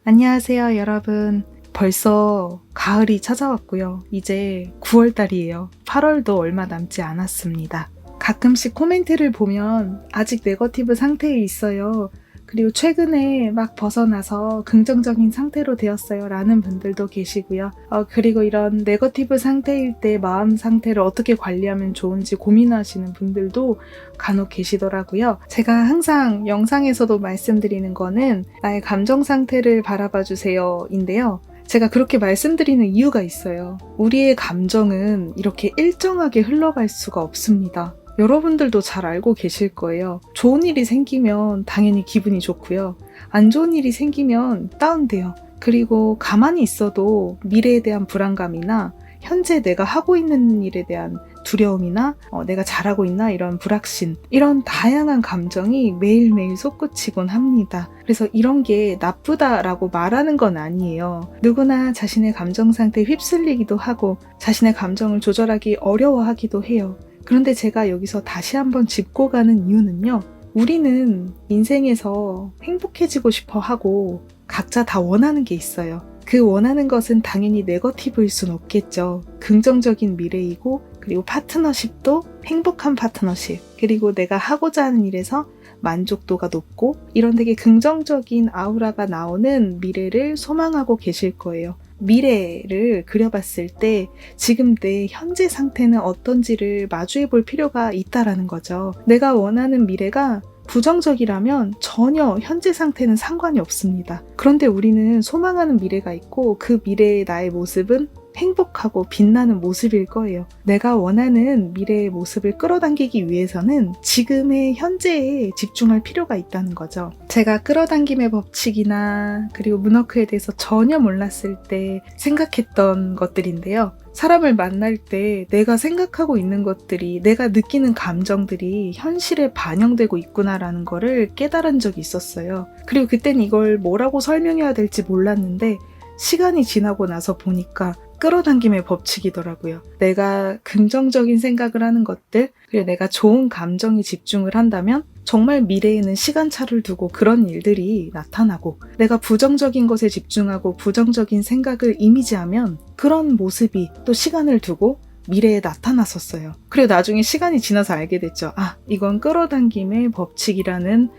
안녕하세요, 여러분. 벌써 가을이 찾아왔고요. 이제 9월달이에요. 8월도 얼마 남지 않았습니다. 가끔씩 코멘트를 보면 아직 네거티브 상태에 있어요. 그리고 최근에 막 벗어나서 긍정적인 상태로 되었어요 라는 분들도 계시고요. 그리고 이런 네거티브 상태일 때 마음 상태를 어떻게 관리하면 좋은지 고민하시는 분들도 간혹 계시더라고요. 제가 항상 영상에서도 말씀드리는 거는 나의 감정 상태를 바라봐 주세요 인데요. 제가 그렇게 말씀드리는 이유가 있어요. 우리의 감정은 이렇게 일정하게 흘러갈 수가 없습니다. 여러분들도 잘 알고 계실 거예요. 좋은 일이 생기면 당연히 기분이 좋고요. 안 좋은 일이 생기면 다운돼요. 그리고 가만히 있어도 미래에 대한 불안감이나 현재 내가 하고 있는 일에 대한 두려움이나 내가 잘하고 있나 이런 불확신, 이런 다양한 감정이 매일매일 솟구치곤 합니다. 그래서 이런 게 나쁘다라고 말하는 건 아니에요. 누구나 자신의 감정 상태에 휩쓸리기도 하고 자신의 감정을 조절하기 어려워하기도 해요. 그런데 제가 여기서 다시 한번 짚고 가는 이유는요. 우리는 인생에서 행복해지고 싶어 하고 각자 다 원하는 게 있어요. 그 원하는 것은 당연히 네거티브일 순 없겠죠. 긍정적인 미래이고, 그리고 파트너십도 행복한 파트너십, 그리고 내가 하고자 하는 일에서 만족도가 높고 이런 되게 긍정적인 아우라가 나오는 미래를 소망하고 계실 거예요. 미래를 그려봤을 때 지금 내 현재 상태는 어떤지를 마주해 볼 필요가 있다라는 거죠. 내가 원하는 미래가 부정적이라면 전혀 현재 상태는 상관이 없습니다. 그런데 우리는 소망하는 미래가 있고 그 미래의 나의 모습은 행복하고 빛나는 모습일 거예요. 내가 원하는 미래의 모습을 끌어당기기 위해서는 지금의 현재에 집중할 필요가 있다는 거죠. 제가 끌어당김의 법칙이나 그리고 문워크에 대해서 전혀 몰랐을 때 생각했던 것들인데요. 사람을 만날 때 내가 생각하고 있는 것들이, 내가 느끼는 감정들이 현실에 반영되고 있구나라는 거를 깨달은 적이 있었어요. 그리고 그땐 이걸 뭐라고 설명해야 될지 몰랐는데 시간이 지나고 나서 보니까 끌어당김의 법칙이더라고요. 내가 긍정적인 생각을 하는 것들, 그리고 내가 좋은 감정에 집중을 한다면 정말 미래에는 시간차를 두고 그런 일들이 나타나고, 내가 부정적인 것에 집중하고 부정적인 생각을 이미지하면 그런 모습이 또 시간을 두고 미래에 나타났었어요. 그리고 나중에 시간이 지나서 알게 됐죠. 이건 끌어당김의 법칙이라는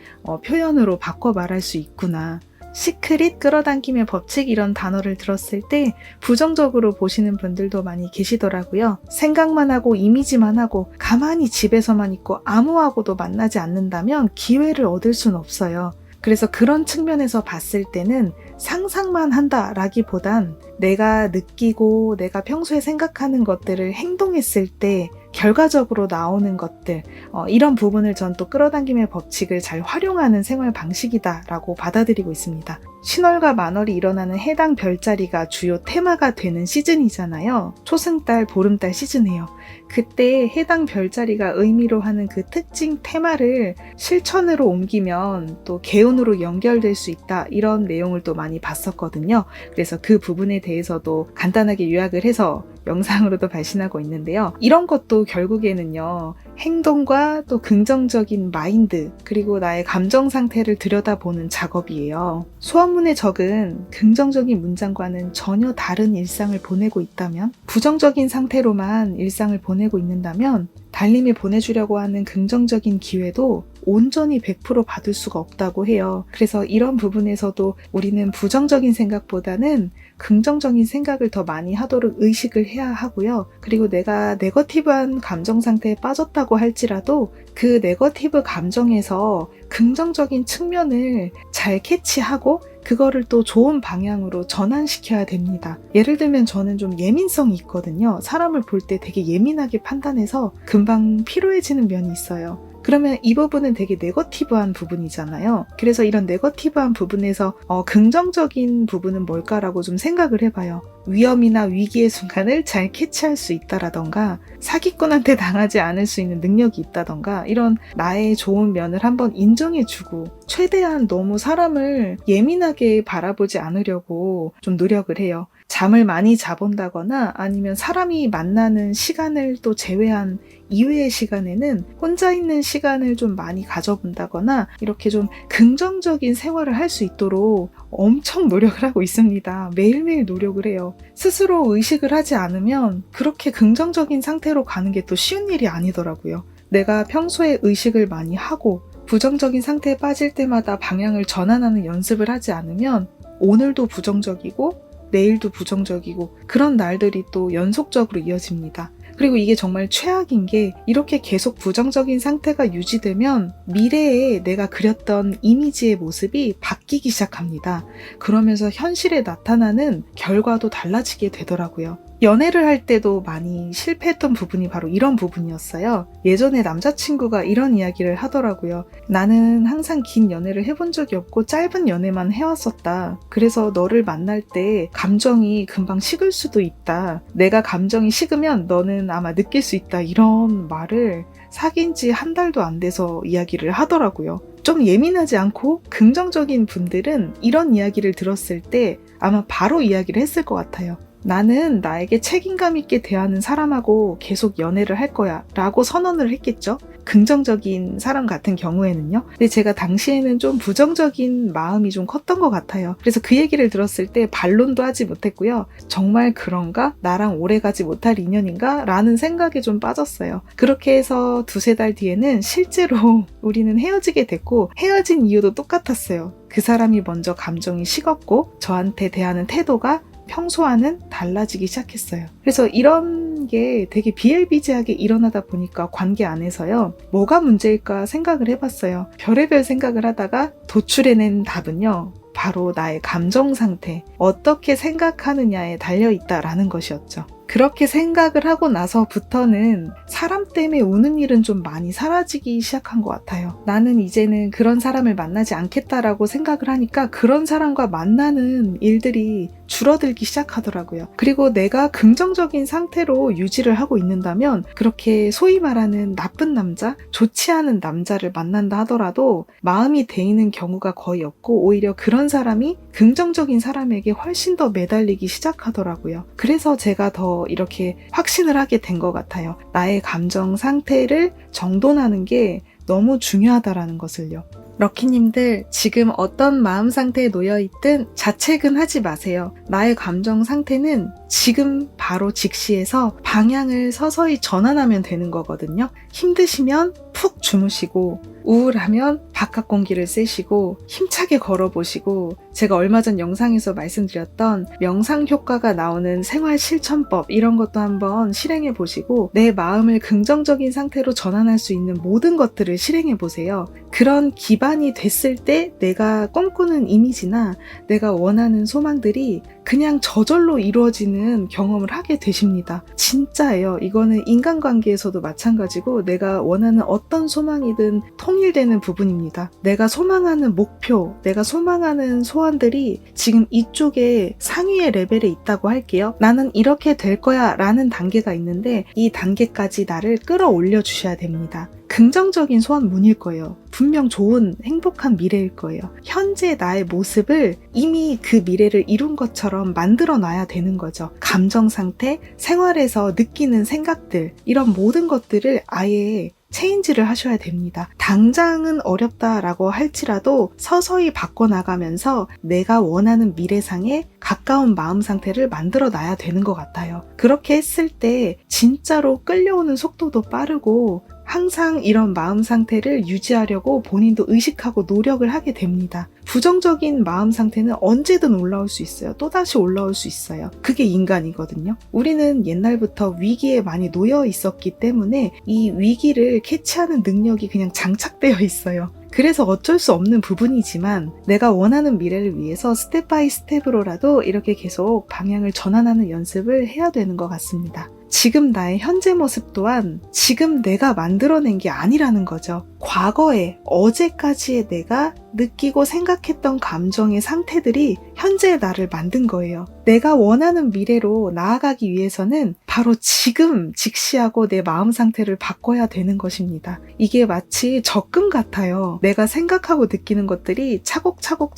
표현으로 바꿔 말할 수 있구나. 시크릿 끌어당김의 법칙 이런 단어를 들었을 때 부정적으로 보시는 분들도 많이 계시더라고요. 생각만 하고 이미지만 하고 가만히 집에서만 있고 아무하고도 만나지 않는다면 기회를 얻을 순 없어요. 그래서 그런 측면에서 봤을 때는 상상만 한다라기보단 내가 느끼고 내가 평소에 생각하는 것들을 행동했을 때 결과적으로 나오는 것들, 이런 부분을 전 또 끌어당김의 법칙을 잘 활용하는 생활 방식이다라고 받아들이고 있습니다. 신월과 만월이 일어나는 해당 별자리가 주요 테마가 되는 시즌이잖아요. 초승달, 보름달 시즌이에요. 그때 해당 별자리가 의미로 하는 그 특징 테마를 실천으로 옮기면 또 개운으로 연결될 수 있다, 이런 내용을 또 많이 봤었거든요. 그래서 그 부분에 대해서도 간단하게 요약을 해서 영상으로도 발신하고 있는데요. 이런 것도 결국에는요, 행동과 또 긍정적인 마인드, 그리고 나의 감정 상태를 들여다보는 작업이에요. 소원문에 적은 긍정적인 문장과는 전혀 다른 일상을 보내고 있다면, 부정적인 상태로만 일상을 보내고 있는다면 달님이 보내주려고 하는 긍정적인 기회도 온전히 100% 받을 수가 없다고 해요. 그래서 이런 부분에서도 우리는 부정적인 생각보다는 긍정적인 생각을 더 많이 하도록 의식을 해야 하고요. 그리고 내가 네거티브한 감정 상태에 빠졌다고 할지라도 그 네거티브 감정에서 긍정적인 측면을 잘 캐치하고 그거를 또 좋은 방향으로 전환시켜야 됩니다. 예를 들면 저는 좀 예민성이 있거든요. 사람을 볼 때 되게 예민하게 판단해서 금방 피로해지는 면이 있어요. 그러면 이 부분은 되게 네거티브한 부분이잖아요. 그래서 이런 네거티브한 부분에서 긍정적인 부분은 뭘까라고 좀 생각을 해봐요. 위험이나 위기의 순간을 잘 캐치할 수 있다라던가, 사기꾼한테 당하지 않을 수 있는 능력이 있다던가, 이런 나의 좋은 면을 한번 인정해주고 최대한 너무 사람을 예민하게 바라보지 않으려고 좀 노력을 해요. 잠을 많이 자본다거나 아니면 사람이 만나는 시간을 또 제외한 이외의 시간에는 혼자 있는 시간을 좀 많이 가져본다거나 이렇게 좀 긍정적인 생활을 할 수 있도록 엄청 노력을 하고 있습니다. 매일매일 노력을 해요. 스스로 의식을 하지 않으면 그렇게 긍정적인 상태로 가는 게 또 쉬운 일이 아니더라고요. 내가 평소에 의식을 많이 하고 부정적인 상태에 빠질 때마다 방향을 전환하는 연습을 하지 않으면 오늘도 부정적이고 내일도 부정적이고 그런 날들이 또 연속적으로 이어집니다. 그리고 이게 정말 최악인 게 이렇게 계속 부정적인 상태가 유지되면 미래에 내가 그렸던 이미지의 모습이 바뀌기 시작합니다. 그러면서 현실에 나타나는 결과도 달라지게 되더라고요. 연애를 할 때도 많이 실패했던 부분이 바로 이런 부분이었어요. 예전에 남자친구가 이런 이야기를 하더라고요. 나는 항상 긴 연애를 해본 적이 없고 짧은 연애만 해왔었다. 그래서 너를 만날 때 감정이 금방 식을 수도 있다. 내가 감정이 식으면 너는 아마 느낄 수 있다. 이런 말을 사귄 지 한 달도 안 돼서 이야기를 하더라고요. 좀 예민하지 않고 긍정적인 분들은 이런 이야기를 들었을 때 아마 바로 이야기를 했을 것 같아요. 나는 나에게 책임감 있게 대하는 사람하고 계속 연애를 할 거야 라고 선언을 했겠죠. 긍정적인 사람 같은 경우에는요. 근데 제가 당시에는 좀 부정적인 마음이 좀 컸던 것 같아요. 그래서 그 얘기를 들었을 때 반론도 하지 못했고요. 정말 그런가? 나랑 오래 가지 못할 인연인가? 라는 생각에 좀 빠졌어요. 그렇게 해서 두세 달 뒤에는 실제로 우리는 헤어지게 됐고 헤어진 이유도 똑같았어요. 그 사람이 먼저 감정이 식었고 저한테 대하는 태도가 평소와는 달라지기 시작했어요. 그래서 이런 게 되게 비일비재하게 일어나다 보니까 관계 안에서요. 뭐가 문제일까 생각을 해봤어요. 별의별 생각을 하다가 도출해낸 답은요. 바로 나의 감정 상태, 어떻게 생각하느냐에 달려있다라는 것이었죠. 그렇게 생각을 하고 나서부터는 사람 때문에 우는 일은 좀 많이 사라지기 시작한 것 같아요. 나는 이제는 그런 사람을 만나지 않겠다라고 생각을 하니까 그런 사람과 만나는 일들이 줄어들기 시작하더라고요. 그리고 내가 긍정적인 상태로 유지를 하고 있는다면 그렇게 소위 말하는 나쁜 남자, 좋지 않은 남자를 만난다 하더라도 마음이 데이는 경우가 거의 없고 오히려 그런 사람이 긍정적인 사람에게 훨씬 더 매달리기 시작하더라고요. 그래서 제가 더 이렇게 확신을 하게 된 것 같아요. 나의 감정 상태를 정돈하는 게 너무 중요하다라는 것을요. 럭키님들, 지금 어떤 마음 상태에 놓여있든 자책은 하지 마세요. 나의 감정 상태는 지금 바로 직시해서 방향을 서서히 전환하면 되는 거거든요. 힘드시면 푹 주무시고 우울하면 바깥 공기를 쐬시고 힘차게 걸어보시고 제가 얼마 전 영상에서 말씀드렸던 명상 효과가 나오는 생활 실천법 이런 것도 한번 실행해 보시고 내 마음을 긍정적인 상태로 전환할 수 있는 모든 것들을 실행해 보세요. 그런 기반이 됐을 때 내가 꿈꾸는 이미지나 내가 원하는 소망들이 그냥 저절로 이루어지는 경험을 하게 되십니다. 진짜예요. 이거는 인간관계에서도 마찬가지고 내가 원하는 어떤 소망이든 통일되는 부분입니다. 내가 소망하는 목표, 내가 소망하는 소원들이 지금 이쪽에 상위의 레벨에 있다고 할게요. 나는 이렇게 될 거야 라는 단계가 있는데 이 단계까지 나를 끌어올려 주셔야 됩니다. 긍정적인 소원문일 거예요. 분명 좋은 행복한 미래일 거예요. 현재 나의 모습을 이미 그 미래를 이룬 것처럼 만들어 놔야 되는 거죠. 감정 상태, 생활에서 느끼는 생각들 이런 모든 것들을 아예 체인지를 하셔야 됩니다. 당장은 어렵다라고 할지라도 서서히 바꿔나가면서 내가 원하는 미래상에 가까운 마음 상태를 만들어 놔야 되는 것 같아요. 그렇게 했을 때 진짜로 끌려오는 속도도 빠르고 항상 이런 마음 상태를 유지하려고 본인도 의식하고 노력을 하게 됩니다. 부정적인 마음 상태는 언제든 올라올 수 있어요. 또다시 올라올 수 있어요. 그게 인간이거든요. 우리는 옛날부터 위기에 많이 놓여 있었기 때문에 이 위기를 캐치하는 능력이 그냥 장착되어 있어요. 그래서 어쩔 수 없는 부분이지만 내가 원하는 미래를 위해서 스텝 바이 스텝으로라도 이렇게 계속 방향을 전환하는 연습을 해야 되는 것 같습니다. 지금 나의 현재 모습 또한 지금 내가 만들어낸 게 아니라는 거죠. 과거에 어제까지의 내가 느끼고 생각했던 감정의 상태들이 현재의 나를 만든 거예요. 내가 원하는 미래로 나아가기 위해서는 바로 지금 직시하고 내 마음 상태를 바꿔야 되는 것입니다. 이게 마치 적금 같아요. 내가 생각하고 느끼는 것들이 차곡차곡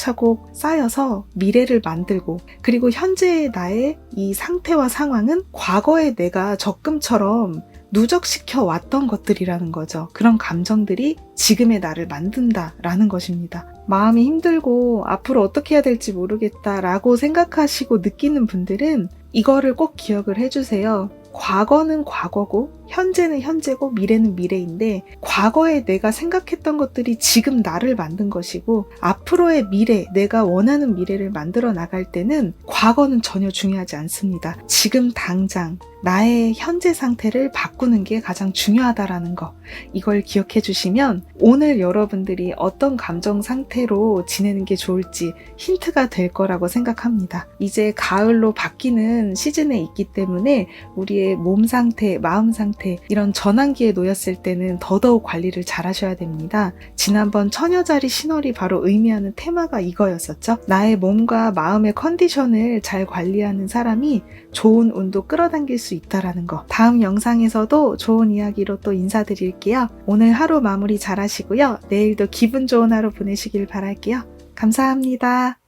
쌓여서 미래를 만들고 그리고 현재의 나의 이 상태와 상황은 과거의 내가 적금처럼 누적시켜 왔던 것들이라는 거죠. 그런 감정들이 지금의 나를 만든다라는 것입니다. 마음이 힘들고 앞으로 어떻게 해야 될지 모르겠다라고 생각하시고 느끼는 분들은 이거를 꼭 기억을 해주세요. 과거는 과거고 현재는 현재고 미래는 미래인데 과거에 내가 생각했던 것들이 지금 나를 만든 것이고 앞으로의 미래, 내가 원하는 미래를 만들어 나갈 때는 과거는 전혀 중요하지 않습니다. 지금 당장 나의 현재 상태를 바꾸는 게 가장 중요하다라는 거, 이걸 기억해 주시면 오늘 여러분들이 어떤 감정 상태로 지내는 게 좋을지 힌트가 될 거라고 생각합니다. 이제 가을로 바뀌는 시즌에 있기 때문에 우리의 몸 상태, 마음 상태 이런 전환기에 놓였을 때는 더더욱 관리를 잘 하셔야 됩니다. 지난번 처녀자리 신월이 바로 의미하는 테마가 이거였었죠. 나의 몸과 마음의 컨디션을 잘 관리하는 사람이 좋은 운도 끌어당길 수 있다라는 거. 다음 영상에서도 좋은 이야기로 또 인사드릴게요. 오늘 하루 마무리 잘 하시고요. 내일도 기분 좋은 하루 보내시길 바랄게요. 감사합니다.